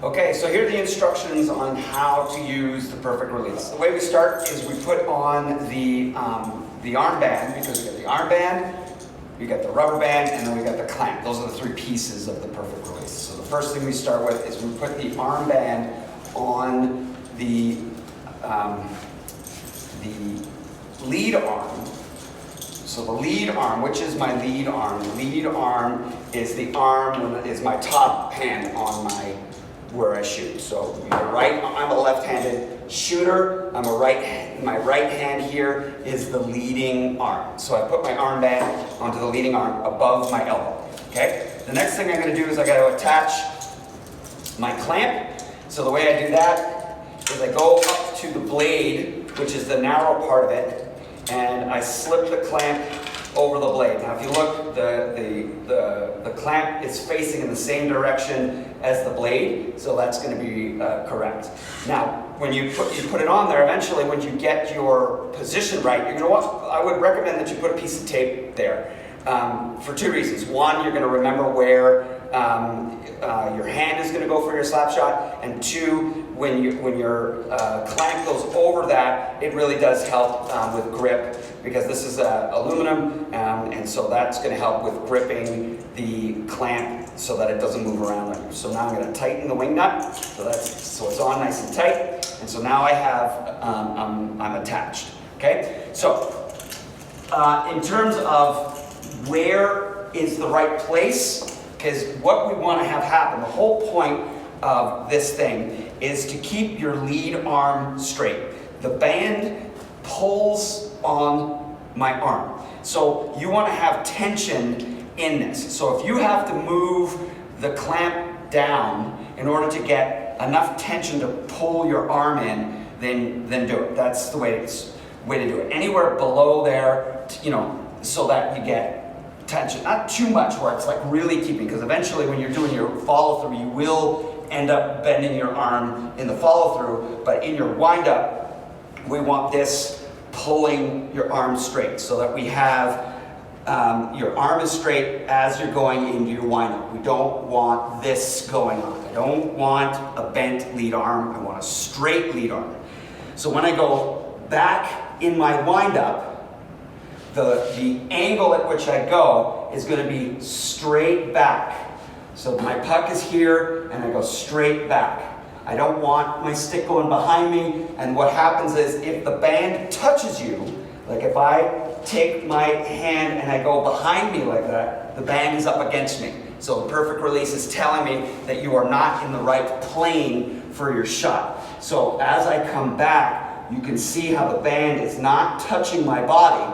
Okay, so here are the instructions on how to use the perfect release. The way we start is we put on the armband, because we got the armband, we got the rubber band, and then we got the clamp. Those are the three pieces of the perfect release. So the first thing we start with is we put the armband on the lead arm. So the lead arm, which is my lead arm? The lead arm is the arm, is my top hand on where I shoot. So I'm a left-handed shooter. My right hand here is the leading arm. So I put my armband onto the leading arm above my elbow. Okay. The next thing I'm going to do is I got to attach my clamp. So the way I do that is I go up to the blade, which is the narrow part of it, and I slip the clamp over the blade. Now if you look, the clamp is facing in the same direction as the blade, so that's going to be correct. Now when you put it on there, eventually when you get your position right, you're going to want, I would recommend that you put a piece of tape there for two reasons. One, you're going to remember where your hand is going to go for your slap shot, and two, when your clamp goes over that, it really does help with grip, because this is aluminum, and so that's going to help with gripping the clamp so that it doesn't move around on you. So now I'm going to tighten the wing nut, so it's on nice and tight, and so now I have I'm attached. Okay, so in terms of where is the right place, because what we want to have happen, the whole point of this thing is to keep your lead arm straight. The band pulls on my arm. So you want to have tension in this. So if you have to move the clamp down in order to get enough tension to pull your arm in, then do it. That's the way to do it. Anywhere below there, so that you get tension. Not too much where it's like really keeping, because eventually when you're doing your follow through, you will end up bending your arm in the follow through, but in your wind up, we want this pulling your arm straight so that we have your arm is straight as you're going into your wind up. We don't want this going on. I don't want a bent lead arm. I want a straight lead arm. So when I go back in my wind up, the angle at which I go is going to be straight back. So my puck is here and I go straight back. I don't want my stick going behind me, and what happens is if the band touches you, like if I take my hand and I go behind me like that, the band is up against me. So the perfect release is telling me that you are not in the right plane for your shot. So as I come back, you can see how the band is not touching my body.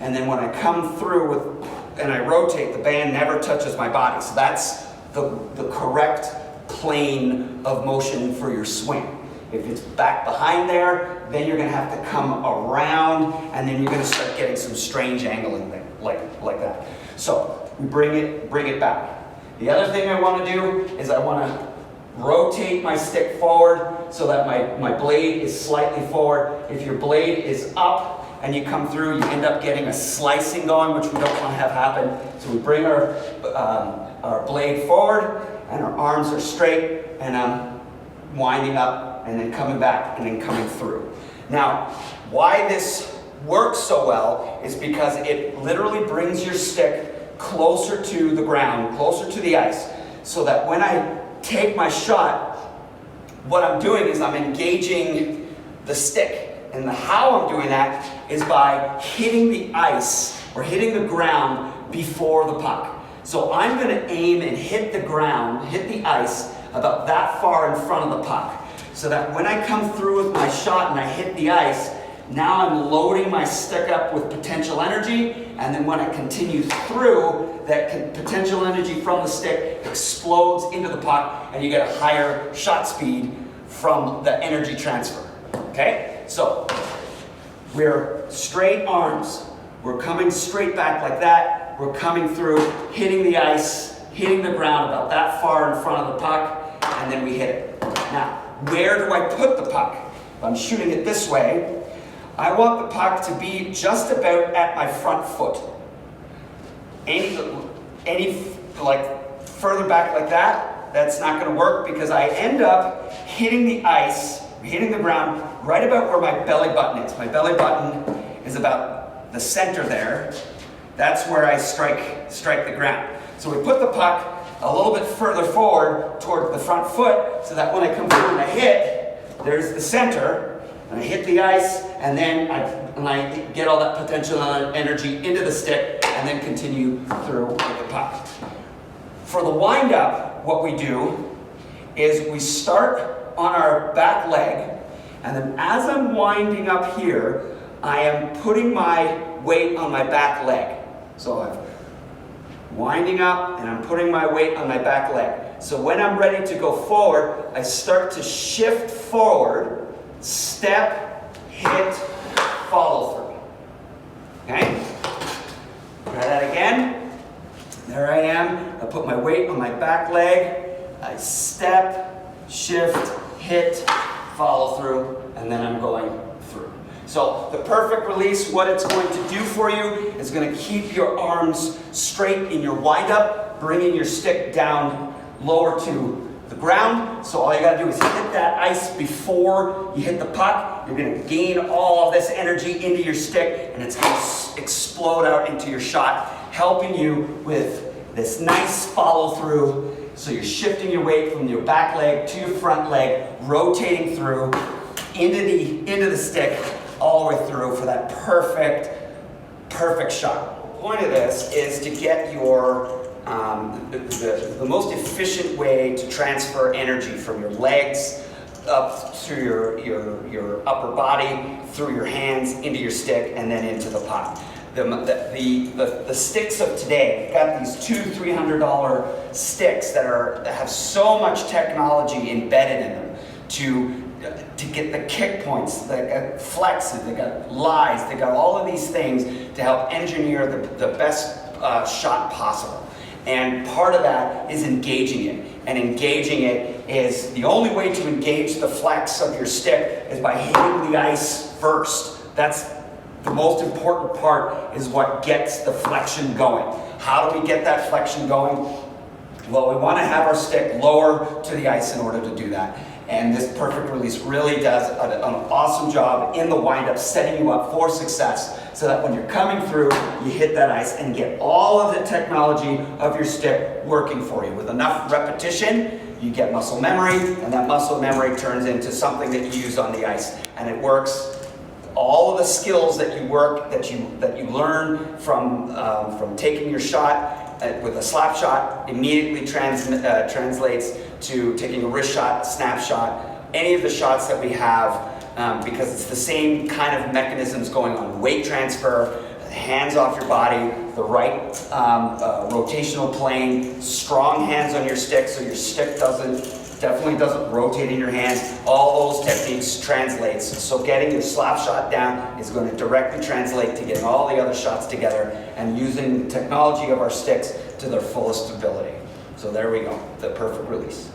And then when I come through and I rotate, the band never touches my body. So that's the correct plane of motion for your swing. If it's back behind there, then you're going to have to come around, and then you're going to start getting some strange angling like that. So we bring it back. The other thing I want to do is I want to rotate my stick forward so that my blade is slightly forward. If your blade is up and you come through, you end up getting a slicing going, which we don't want to have happen. So we bring our blade forward, and our arms are straight, and I'm winding up and then coming back and then coming through. Now, why this works so well is because it literally brings your stick closer to the ground, closer to the ice, so that when I take my shot, what I'm doing is I'm engaging the stick. And how I'm doing that is by hitting the ice or hitting the ground before the puck. So I'm going to aim and hit the ground, hit the ice about that far in front of the puck, so that when I come through with my shot and I hit the ice, now I'm loading my stick up with potential energy, and then when I continue through, that potential energy from the stick explodes into the puck, and you get a higher shot speed from the energy transfer. Okay? So we're straight arms. We're coming straight back like that. We're coming through, hitting the ice, hitting the ground about that far in front of the puck, and then we hit it. Now, where do I put the puck? If I'm shooting it this way, I want the puck to be just about at my front foot. Any like further back like that, that's not going to work because I end up hitting the ice, hitting the ground right about where my belly button is. My belly button is about the center there. That's where I strike the ground. So we put the puck a little bit further forward toward the front foot so that when I come through and I hit, there's the center, and I hit the ice, and then I get all that potential energy into the stick and then continue through with the puck. For the wind-up, what we do is we start on our back leg, and then as I'm winding up here, I am putting my weight on my back leg. So I'm winding up and I'm putting my weight on my back leg. So when I'm ready to go forward, I start to shift forward, step, hit, follow through. Okay? Try that again. There I am. I put my weight on my back leg. I step, shift, hit, follow through, and then I'm going through. So the perfect release, what it's going to do for you is going to keep your arms straight in your wind-up, bringing your stick down lower to the ground. So all you got to do is hit that ice before you hit the puck. You're going to gain all of this energy into your stick, and it's going to explode out into your shot, helping you with this nice follow-through. So you're shifting your weight from your back leg to your front leg, rotating through into the stick, all the way through for that perfect shot. The point of this is to get your the most efficient way to transfer energy from your legs up through your upper body, through your hands, into your stick, and then into the puck. The sticks of today, we've got these $200-300 sticks that have so much technology embedded in them to get the kick points, they got flexes, they got lies, they got all of these things to help engineer the best shot possible. And part of that is engaging it. And engaging it is, the only way to engage the flex of your stick is by hitting the ice first. That's the most important part, is what gets the flexion going. How do we get that flexion going? Well, we want to have our stick lower to the ice in order to do that. And this perfect release really does an awesome job in the windup, setting you up for success, so that when you're coming through, you hit that ice and get all of the technology of your stick working for you. With enough repetition, you get muscle memory, and that muscle memory turns into something that you use on the ice. And it works. All of the skills that you work, that you learn from taking your shot with a slap shot, immediately translates to taking a wrist shot, snap shot, any of the shots that we have, because it's the same kind of mechanisms going on. Weight transfer, hands off your body, the right rotational plane, strong hands on your stick so your stick definitely doesn't rotate in your hands. All those techniques translates. So getting your slap shot down is going to directly translate to getting all the other shots together and using the technology of our sticks to their fullest ability. So there we go, the perfect release.